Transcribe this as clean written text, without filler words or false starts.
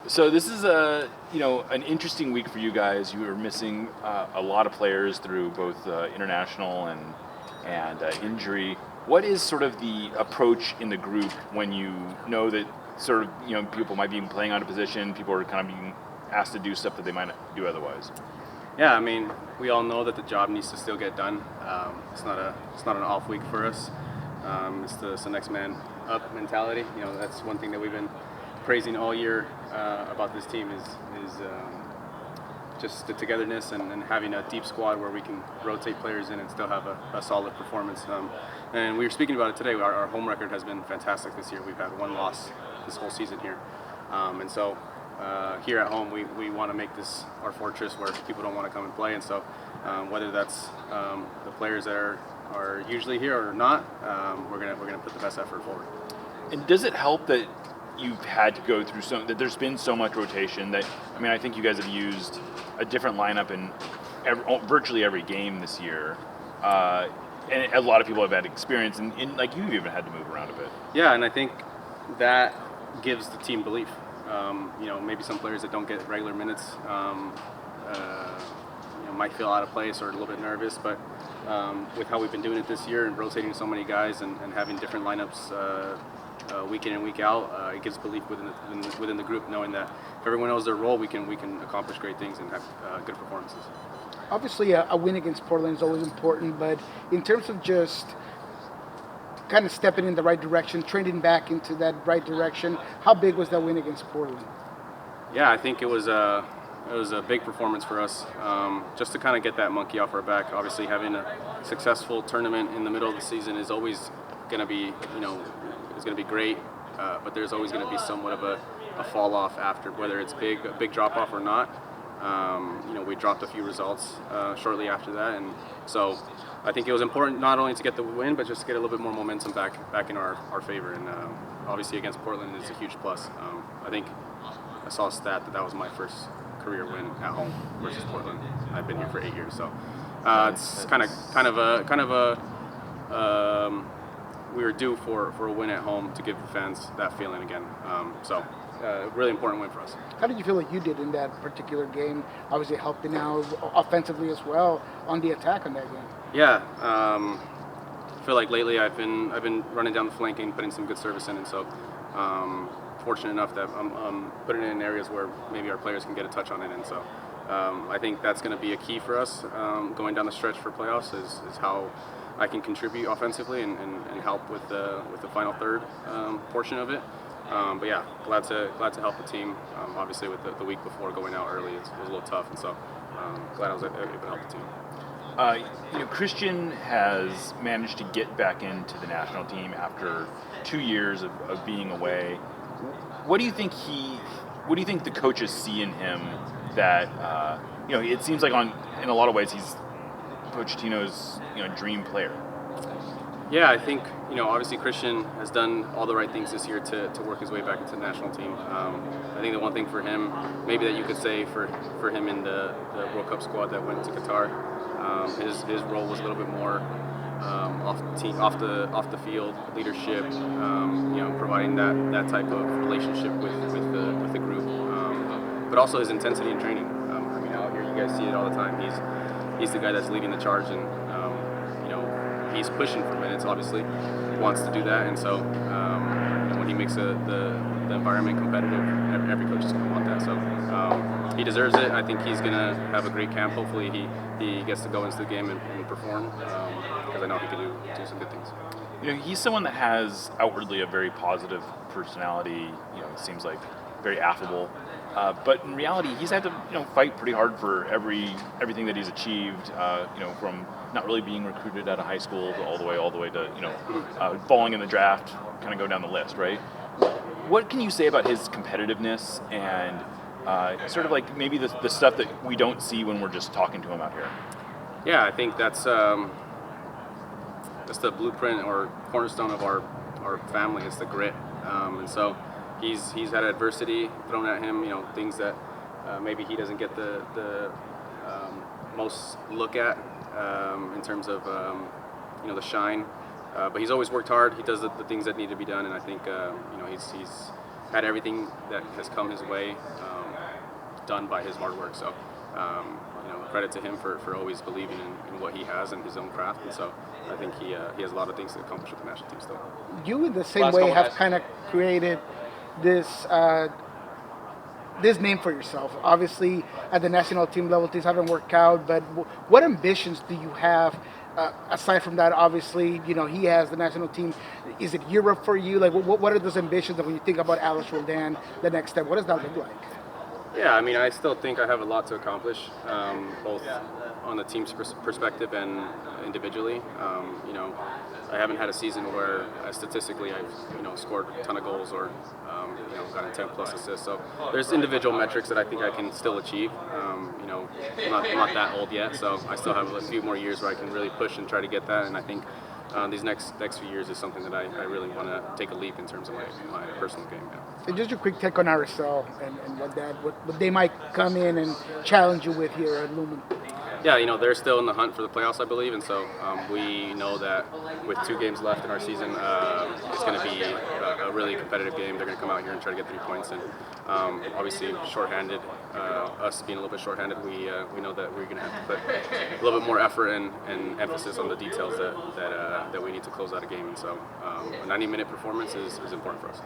So this is an interesting week for you guys. You are missing a lot of players through both international and injury. What is sort of the approach in the group when you know that sort of people might be playing out of position, people are kind of being asked to do stuff that they might not do otherwise? Yeah, I mean, we all know that the job needs to still get done. It's not an off week for us. It's the next man up mentality. That's one thing that we've been praising all year about this team is just the togetherness and having a deep squad where we can rotate players in and still have a solid performance. And we were speaking about it today. Our home record has been fantastic this year. We've had one loss this whole season here, and so here at home we want to make this our fortress where people don't want to come and play. And so whether that's the players that are usually here or not, we're gonna put the best effort forward. And does it help that you've had to go through that there's been so much rotation that, I think you guys have used a different lineup in virtually every game this year, and a lot of people have had experience, and like you've even had to move around a bit. Yeah, and I think that gives the team belief. Maybe some players that don't get regular minutes might feel out of place or a little bit nervous, but with how we've been doing it this year and rotating so many guys and having different lineups week in and week out, it gives belief within the group, knowing that if everyone knows their role, we can accomplish great things and have good performances. Obviously, a win against Portland is always important, but in terms of just kind of stepping in the right direction, trending back into that right direction, how big was that win against Portland? Yeah, I think it was a big performance for us, just to kind of get that monkey off our back. Obviously, having a successful tournament in the middle of the season is always going to be, is going to be great, but there's always going to be somewhat of a fall off after, whether it's a big drop off or not. We dropped a few results shortly after that, and so I think it was important not only to get the win, but just to get a little bit more momentum back in our favor. And obviously against Portland is a huge plus. I think I saw a stat that was my first career win at home versus Portland. I've been here for 8 years, so it's kind of a we were due for a win at home to give the fans that feeling again. A really important win for us. How did you feel like you did in that particular game? Obviously helping out offensively as well on the attack on that game. Yeah, I feel like lately I've been running down the flank and putting some good service in, and so fortunate enough that I'm putting it in areas where maybe our players can get a touch on it, and so I think that's going to be a key for us going down the stretch for playoffs is how I can contribute offensively and help with the final third portion of it. But yeah, glad to help the team. Obviously, with the week before going out early, it was a little tough, and so glad I was able to help the team. Christian has managed to get back into the national team after 2 years of being away. What do you think the coaches see in him that it seems like in a lot of ways he's Pochettino's dream player? Yeah, I think obviously Christian has done all the right things this year to work his way back into the national team. I think the one thing for him, maybe that you could say for him in the World Cup squad that went to Qatar, his role was a little bit more off the field leadership, providing that type of relationship with the group, but also his intensity in training. Out here you guys see it all the time. He's the guy that's leading the charge, and he's pushing for minutes. Obviously, he wants to do that, and so when he makes the environment competitive, every coach is going to want that. So he deserves it. I think he's going to have a great camp. Hopefully, he gets to go into the game and perform, because I know he can do some good things. He's someone that has outwardly a very positive personality. It seems like very affable. But in reality, he's had to fight pretty hard for everything that he's achieved. From not really being recruited out of high school to all the way to falling in the draft. Kind of go down the list, right? What can you say about his competitiveness and sort of like maybe the stuff that we don't see when we're just talking to him out here? Yeah, I think that's the blueprint or cornerstone of our family. It's the grit, and so. He's had adversity thrown at him, things that maybe he doesn't get the most look at in terms of the shine. But he's always worked hard. He does the things that need to be done, and I think had everything that has come his way done by his hard work. So, credit to him for always believing in what he has and his own craft. And so, I think he has a lot of things to accomplish with the national team still. You, in the same Last way, couple have guys. kind of created this this name for yourself. Obviously, at the national team level, things haven't worked out. But what ambitions do you have? Aside from that, obviously, he has the national team. Is it Europe for you? Like, what are those ambitions that when you think about Alex Roldan, the next step, what does that look like? Yeah, I mean, I still think I have a lot to accomplish, both on the team's perspective and individually. I haven't had a season where statistically I've scored a ton of goals or gotten 10 plus assists. So there's individual metrics that I think I can still achieve. I'm not that old yet, so I still have a few more years where I can really push and try to get that. And I think these next few years is something that I really want to take a leap in terms of my personal game. Yeah. And just a quick take on RSL and what they might come in and challenge you with here at Lumen. Yeah, they're still in the hunt for the playoffs, I believe, and so we know that with 2 games left in our season, it's going to be a really competitive game. They're going to come out here and try to get 3 points, and obviously shorthanded, us being a little bit shorthanded, we know that we're going to have to put a little bit more effort and emphasis on the details that we need to close out a game, and so a 90-minute performance is important for us.